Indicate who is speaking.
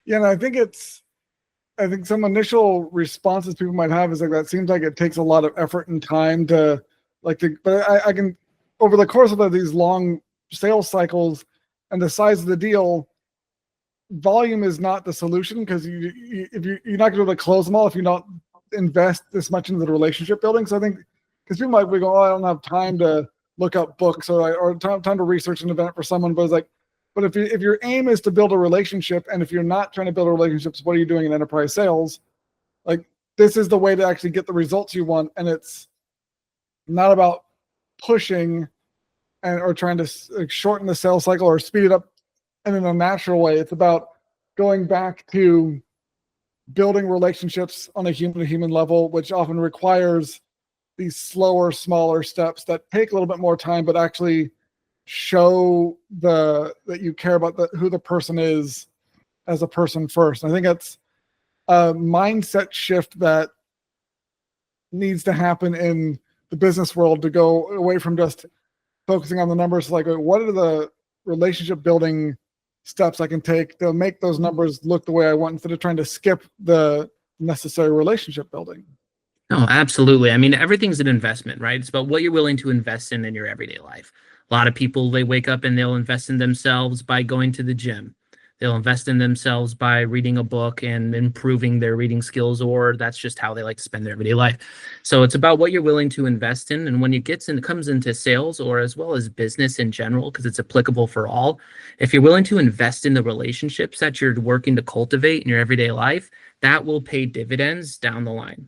Speaker 1: Yeah, and I think some initial responses people might have is like, that seems like it takes a lot of effort and time to but I can, over the course of these long sales cycles and the size of the deal, volume is not the solution, because if you're not going to be able to close them all if you don't invest this much into the relationship building. So I think, because people might be going, oh, I don't have time to look up books, or time to research an event for someone, but it's like, but if your aim is to build a relationship, and if you're not trying to build a relationship, what are you doing in enterprise sales? Like, this is the way to actually get the results you want, and it's not about pushing or trying to shorten the sales cycle or speed it up in a natural way. It's about going back to building relationships on a human-to-human level, which often requires these slower, smaller steps that take a little bit more time, but actually show that you care about who the person is as a person first. And I think that's a mindset shift that needs to happen in the business world, to go away from just focusing on the numbers. Like, what are the relationship building steps I can take to make those numbers look the way I want, instead of trying to skip the necessary relationship building?
Speaker 2: No, absolutely. I mean, everything's an investment, right? It's about what you're willing to invest in your everyday life. A lot of people, they wake up and they'll invest in themselves by going to the gym. They'll invest in themselves by reading a book and improving their reading skills, or that's just how they like to spend their everyday life. So it's about what you're willing to invest in. And when it comes into sales, or as well as business in general, because it's applicable for all, if you're willing to invest in the relationships that you're working to cultivate in your everyday life, that will pay dividends down the line.